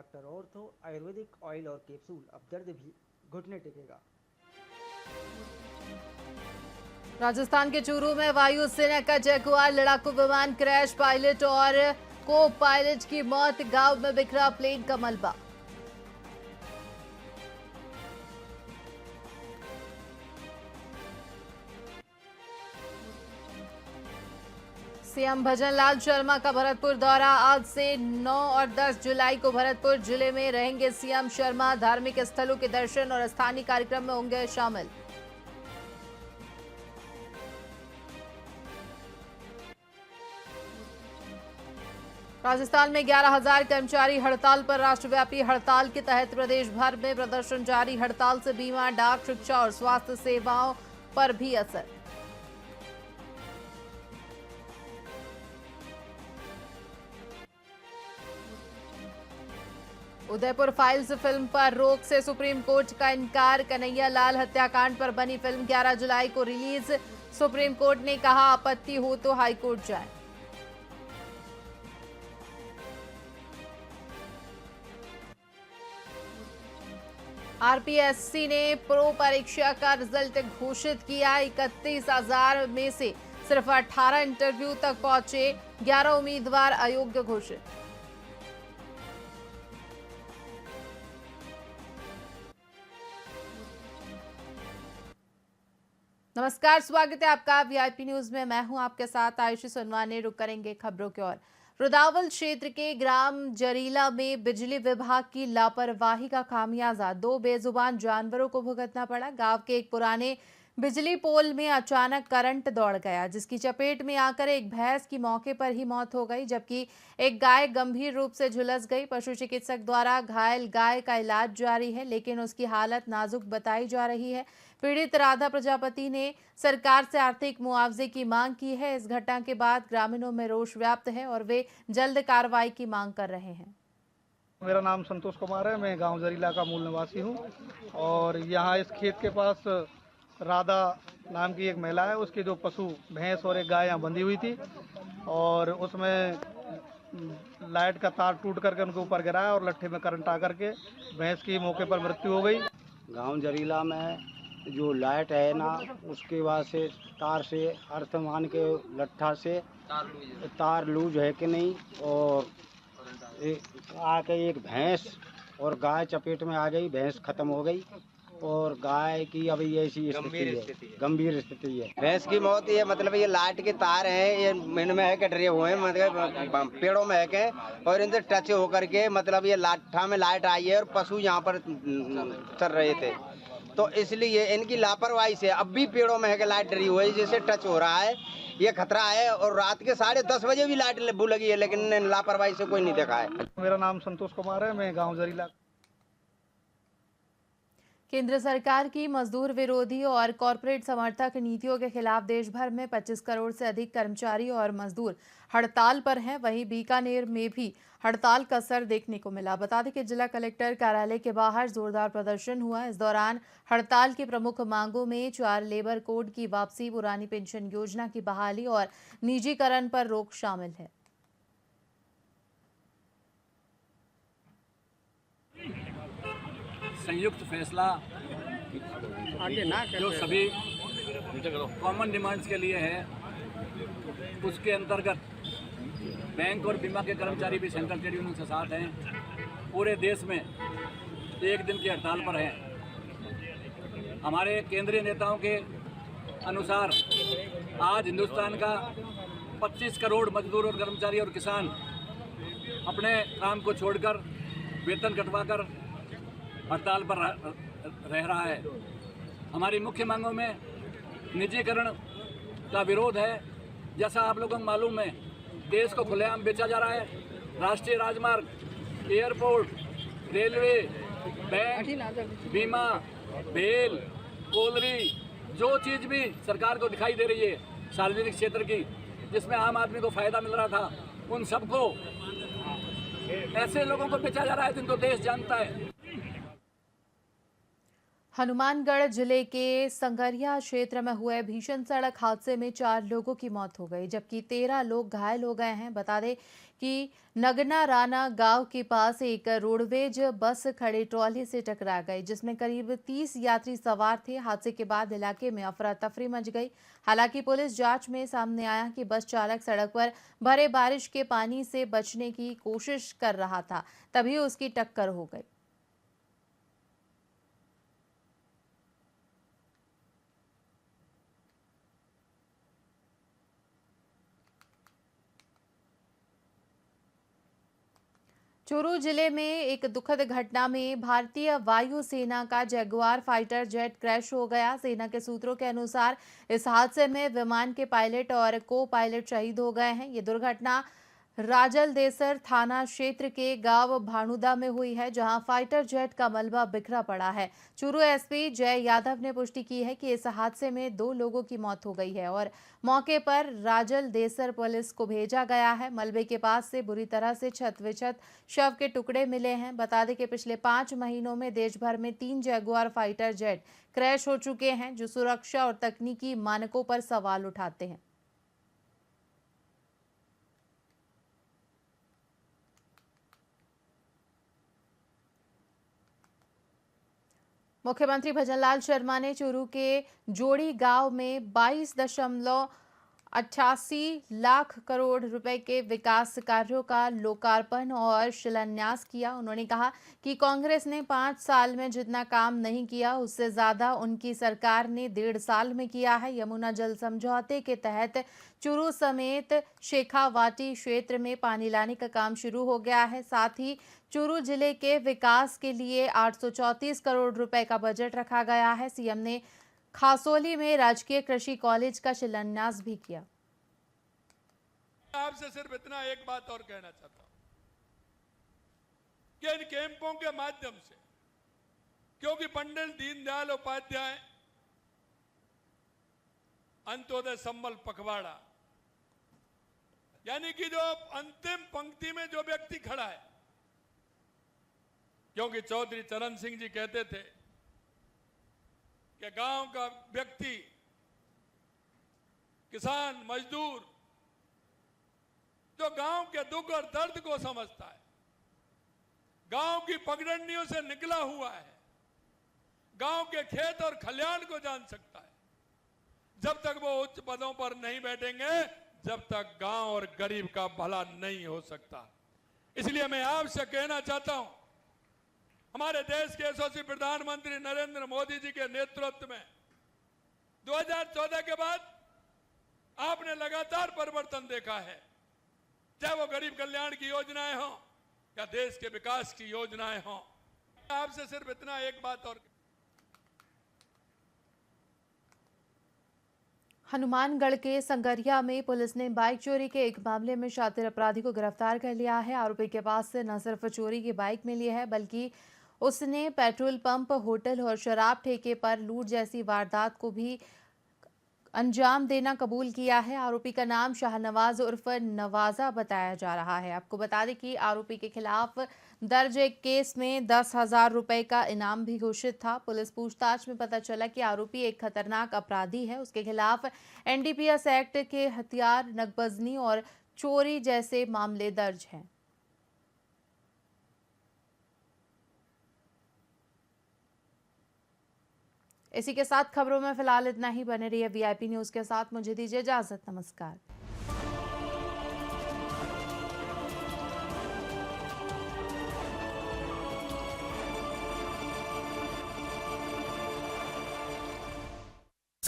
Doctor ortho Ayurvedic oil और capsule, अब दर्द भी घुटने टेकेगा। राजस्थान के चूरू में वायुसेना का जगुआर लड़ाकू विमान क्रैश, पायलट और को पायलट की मौत, गांव में बिखरा प्लेन का मलबा। सीएम भजनलाल शर्मा का भरतपुर दौरा, आज से 9 और 10 जुलाई को भरतपुर जिले में रहेंगे सीएम शर्मा। धार्मिक स्थलों के दर्शन और स्थानीय कार्यक्रम में होंगे शामिल। राजस्थान में 11,000 कर्मचारी हड़ताल पर, राष्ट्रव्यापी हड़ताल के तहत प्रदेश भर में प्रदर्शन जारी। हड़ताल से बीमा, डाक, शिक्षा और स्वास्थ्य सेवाओं पर भी असर। उदयपुर फाइल्स फिल्म पर रोक से सुप्रीम कोर्ट का इनकार। कन्हैया लाल हत्याकांड पर बनी फिल्म 11 जुलाई को रिलीज। सुप्रीम कोर्ट ने कहा आपत्ति हो तो हाईकोर्ट जाए। आरपीएससी ने प्रो परीक्षा का रिजल्ट घोषित किया। 31,000 में से सिर्फ 18 इंटरव्यू तक पहुंचे, 11 उम्मीदवार अयोग्य घोषित। नमस्कार, स्वागत है आपका वीआईपी न्यूज में। मैं हूं आपके साथ आयुषी सोनवानी। रुक करेंगे खबरों की ओर। रुदावल क्षेत्र के ग्राम जरीला में बिजली विभाग की लापरवाही का खामियाजा 2 बेजुबान जानवरों को भुगतना पड़ा। गांव के एक पुराने बिजली पोल में अचानक करंट दौड़ गया, जिसकी चपेट में आकर एक भैंस की मौके पर ही मौत हो गई, जबकि एक गाय गंभीर रूप से झुलस गई। पशु चिकित्सक द्वारा घायल गाय का इलाज जारी है, लेकिन उसकी हालत नाजुक बताई जा रही है। पीड़ित राधा प्रजापति ने सरकार से आर्थिक मुआवजे की मांग की है। इस घटना के बाद ग्रामीणों में रोष व्याप्त है और वे जल्द कार्रवाई की मांग कर रहे हैं। मेरा नाम संतोष कुमार है, मैं गांव जरीला का मूल निवासी हूं और यहां इस खेत के पास राधा नाम की एक महिला है, उसके जो पशु भैंस और एक गाय यहाँ बंधी हुई थी और उसमें लाइट का तार टूट करके उनके ऊपर गिरा और लट्ठे में करंट आकर के भैंस की मौके पर मृत्यु हो गई। गांव जरीला में जो लाइट है ना, उसके बाद से तार से अर्थ मान के लट्ठा से तार लूज है कि नहीं, और आके एक भैंस और गाय चपेट में आ गई। भैंस खत्म हो गई और गाय की अभी ऐसी गंभीर स्थिति है। भैंस की मौत ये मतलब ये लाइट के तार हैं, ये इनमें है के डरे हुए हैं, मतलब पेड़ों में है के, और इनसे टच होकर के मतलब ये लाठा में लाइट आई है और पशु यहाँ पर चल रहे थे, तो इसलिए इनकी लापरवाही से अब भी पेड़ों में है के लाइट डरी हुई है, जिससे टच हो रहा है, ये खतरा है। और रात के 10:30 बजे भी लाइट लगी है, लेकिन लापरवाही से कोई नहीं देखा है। मेरा नाम संतोष कुमार है, मैं गांव जरीला। केंद्र सरकार की मजदूर विरोधी और कॉरपोरेट समर्थक नीतियों के खिलाफ देश भर में 25 करोड़ से अधिक कर्मचारी और मजदूर हड़ताल पर हैं। वहीं बीकानेर में भी हड़ताल का असर देखने को मिला। बता दें कि जिला कलेक्टर कार्यालय के बाहर जोरदार प्रदर्शन हुआ। इस दौरान हड़ताल की प्रमुख मांगों में 4 लेबर कोड की वापसी, पुरानी पेंशन योजना की बहाली और निजीकरण पर रोक शामिल है। संयुक्त फैसला जो सभी कॉमन डिमांड्स के लिए है, उसके अंतर्गत बैंक और बीमा के कर्मचारी भी सेंट्रल ट्रेड यूनियन के साथ हैं। पूरे देश में एक दिन की हड़ताल पर हैं। हमारे केंद्रीय नेताओं के अनुसार आज हिंदुस्तान का 25 करोड़ मजदूर और कर्मचारी और किसान अपने काम को छोड़कर, वेतन कटवाकर हड़ताल पर रह रहा है। हमारी मुख्य मांगों में निजीकरण का विरोध है। जैसा आप लोगों को मालूम है, देश को खुलेआम बेचा जा रहा है। राष्ट्रीय राजमार्ग, एयरपोर्ट, रेलवे, बैंक, बीमा, बेल, कोलरी, जो चीज़ भी सरकार को दिखाई दे रही है सार्वजनिक क्षेत्र की, जिसमें आम आदमी को फायदा मिल रहा था, उन सबको ऐसे लोगों को बेचा जा रहा है जिनको देश जानता है। हनुमानगढ़ जिले के संगरिया क्षेत्र में हुए भीषण सड़क हादसे में 4 लोगों की मौत हो गई, जबकि 13 लोग घायल हो गए हैं। बता दें कि नगना राना गांव के पास एक रोडवेज बस खड़ी ट्रॉली से टकरा गई, जिसमें करीब 30 यात्री सवार थे। हादसे के बाद इलाके में अफरा तफरी मच गई। हालांकि पुलिस जांच में सामने आया कि बस चालक सड़क पर भरे बारिश के पानी से बचने की कोशिश कर रहा था, तभी उसकी टक्कर हो गई। चूरू जिले में एक दुखद घटना में भारतीय वायुसेना का जैगुआर फाइटर जेट क्रैश हो गया। सेना के सूत्रों के अनुसार इस हादसे में विमान के पायलट और को पायलट शहीद हो गए हैं। ये दुर्घटना राजलदेसर थाना क्षेत्र के गांव भानुदा में हुई है, जहां फाइटर जेट का मलबा बिखरा पड़ा है। चूरू एसपी जय यादव ने पुष्टि की है कि इस हादसे में 2 लोगों की मौत हो गई है और मौके पर राजलदेसर पुलिस को भेजा गया है। मलबे के पास से बुरी तरह से क्षत-विक्षत शव के टुकड़े मिले हैं। बता दें कि पिछले 5 महीनों में देश भर में 3 जैगुआर फाइटर जेट क्रैश हो चुके हैं, जो सुरक्षा और तकनीकी मानकों पर सवाल उठाते हैं। मुख्यमंत्री भजनलाल शर्मा ने चूरू के जोड़ी गांव में 22.88 लाख करोड़ रुपए के विकास कार्यों का लोकार्पण और शिलान्यास किया। उन्होंने कहा कि कांग्रेस ने 5 साल में जितना काम नहीं किया, उससे ज्यादा उनकी सरकार ने 1.5 साल में किया है। यमुना जल समझौते के तहत चूरू समेत शेखावाटी क्षेत्र में पानी लाने का काम शुरू हो गया है। साथ ही चूरू जिले के विकास के लिए 834 करोड़ रुपए का बजट रखा गया है। सीएम ने खासोली में राजकीय कृषि कॉलेज का शिलान्यास भी किया। आपसे सिर्फ इतना एक बात और कहना चाहता हूं कि इन कैंपों के माध्यम से, क्योंकि पंडित दीनदयाल उपाध्याय अंत्योदय संबल पखवाड़ा, यानी कि जो अंतिम पंक्ति में जो व्यक्ति खड़ा है, क्योंकि चौधरी चरण सिंह जी कहते थे कि गांव का व्यक्ति, किसान, मजदूर जो गांव के दुख और दर्द को समझता है, गांव की पगडंडियों से निकला हुआ है, गांव के खेत और खलियान को जान सकता है, जब तक वो उच्च पदों पर नहीं बैठेंगे, जब तक गांव और गरीब का भला नहीं हो सकता। इसलिए मैं आपसे कहना चाहता हूं, हमारे देश के यशस्वी प्रधानमंत्री नरेंद्र मोदी जी के नेतृत्व में 2014 के बाद आपने लगातार परिवर्तन देखा है, चाहे वो गरीब कल्याण की योजनाएं हों या देश के विकास की योजनाएं हों। आपसे सिर्फ इतना एक बात और, हनुमानगढ़ के संगरिया में पुलिस ने बाइक चोरी के एक मामले में शातिर अपराधी को गिरफ्तार कर लिया है। आरोपी के पास से न सिर्फ चोरी की बाइक मिली है, बल्कि उसने पेट्रोल पंप, होटल और शराब ठेके पर लूट जैसी वारदात को भी अंजाम देना कबूल किया है। आरोपी का नाम शाहनवाज उर्फ नवाजा बताया जा रहा है। आपको बता दें कि आरोपी के खिलाफ दर्ज एक केस में 10,000 रुपए का इनाम भी घोषित था। पुलिस पूछताछ में पता चला कि आरोपी एक खतरनाक अपराधी है। उसके खिलाफ एनडीपीएस एक्ट के हथियार, नकबजनी और चोरी जैसे मामले दर्ज हैं। इसी के साथ खबरों में फिलहाल इतना ही। बने रहिए वीआईपी न्यूज के साथ। मुझे दीजिए इजाजत। नमस्कार।